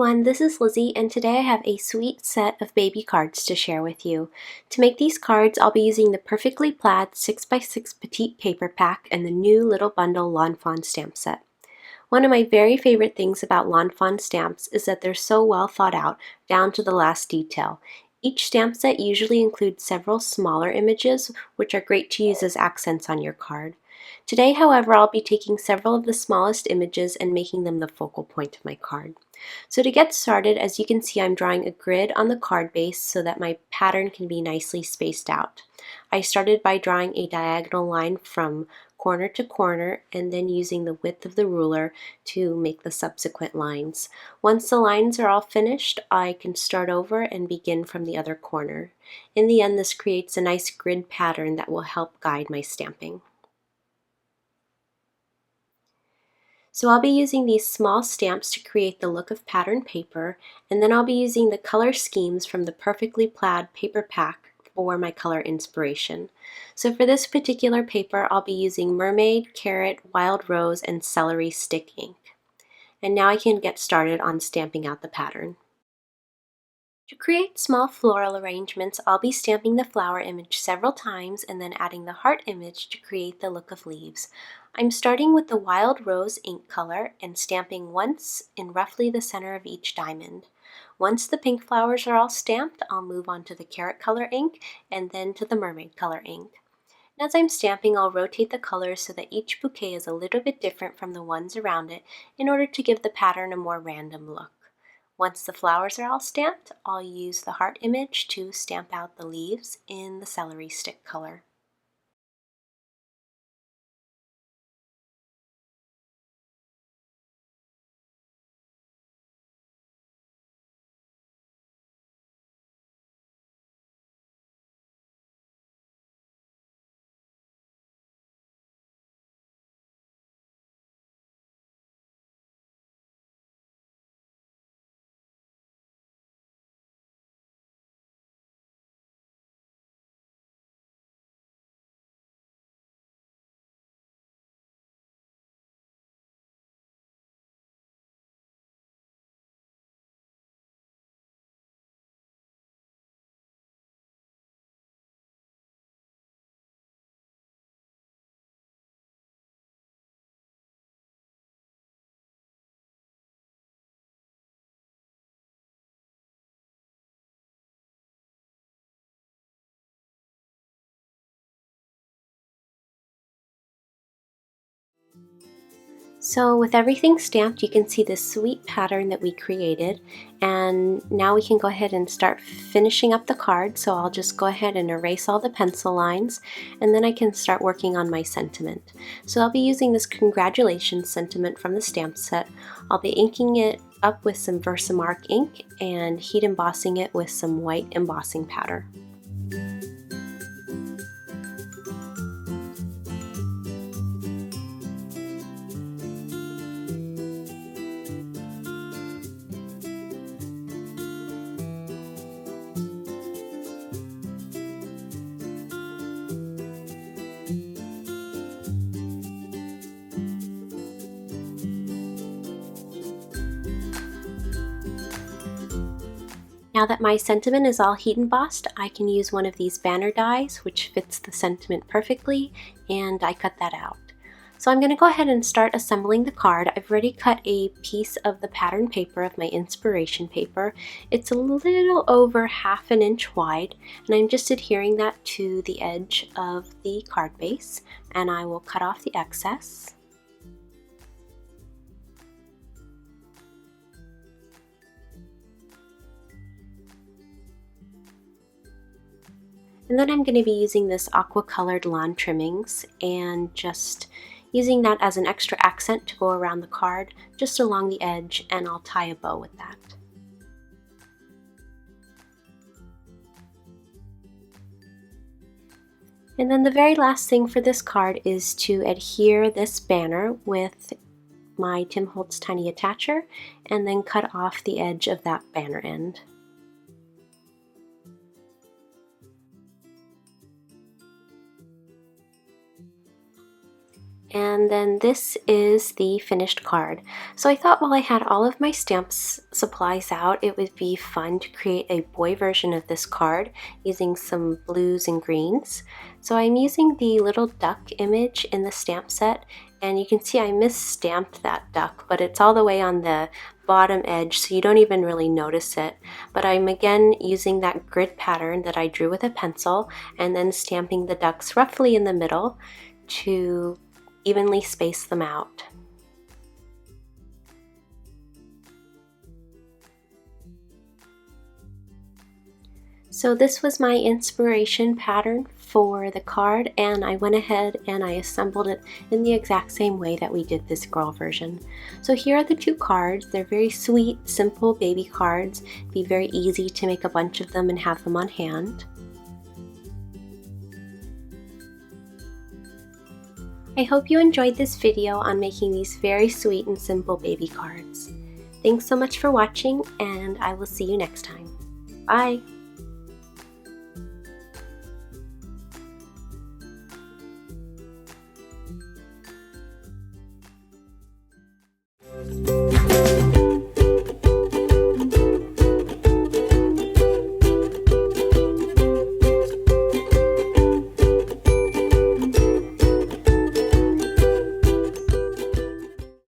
everyone, this is Lizzy, and today I have a sweet set of baby cards to share with you. To make these cards, I'll be using the Perfectly Plaid 6x6 Petite Paper Pack and the new Little Bundle Lawn Fawn stamp set. One of my very favorite things about Lawn Fawn stamps is that they're so well thought out, down to the last detail. Each stamp set usually includes several smaller images, which are great to use as accents on your card. Today, however, I'll be taking several of the smallest images and making them the focal point of my card. So to get started, as you can see, I'm drawing a grid on the card base so that my pattern can be nicely spaced out. I started by drawing a diagonal line from corner to corner and then using the width of the ruler to make the subsequent lines. Once the lines are all finished, I can start over and begin from the other corner. In the end, this creates a nice grid pattern that will help guide my stamping. So I'll be using these small stamps to create the look of pattern paper, and then I'll be using the color schemes from the Perfectly Plaid paper pack for my color inspiration. So for this particular paper, I'll be using Mermaid, Carrot, Wild Rose, and Celery stick ink. And now I can get started on stamping out the pattern. To create small floral arrangements, I'll be stamping the flower image several times and then adding the heart image to create the look of leaves. I'm starting with the Wild Rose ink color and stamping once in roughly the center of each diamond. Once the pink flowers are all stamped, I'll move on to the carrot color ink and then to the mermaid color ink. As I'm stamping, I'll rotate the colors so that each bouquet is a little bit different from the ones around it in order to give the pattern a more random look. Once the flowers are all stamped, I'll use the heart image to stamp out the leaves in the celery stick color. So with everything stamped, you can see this sweet pattern that we created, and now we can go ahead and start finishing up the card. So I'll just go ahead and erase all the pencil lines, and then I can start working on my sentiment. So I'll be using this congratulations sentiment from the stamp set. I'll be inking it up with some Versamark ink and heat embossing it with some white embossing powder. Now that my sentiment is all heat embossed, I can use one of these banner dies, which fits the sentiment perfectly, and I cut that out. So I'm going to go ahead and start assembling the card. I've already cut a piece of the pattern paper of my inspiration paper. It's a little over 1/2 inch wide, and I'm just adhering that to the edge of the card base, and I will cut off the excess. And then I'm going to be using this aqua colored lawn trimmings and just using that as an extra accent to go around the card, just along the edge, and I'll tie a bow with that. And then the very last thing for this card is to adhere this banner with my Tim Holtz Tiny Attacher and then cut off the edge of that banner end. And then this is the finished card. So I thought while I had all of my stamps supplies out, it would be fun to create a boy version of this card using some blues and greens. So I'm using the little duck image in the stamp set, and you can see I misstamped that duck, but it's all the way on the bottom edge, so you don't even really notice it. But I'm again using that grid pattern that I drew with a pencil and then stamping the ducks roughly in the middle to evenly space them out. So this was my inspiration pattern for the card, and I went ahead and I assembled it in the exact same way that we did this girl version. So here are the two cards. They're very sweet, simple baby cards. It'd be very easy to make a bunch of them and have them on hand. I hope you enjoyed this video on making these very sweet and simple baby cards. Thanks so much for watching, and I will see you next time. Bye!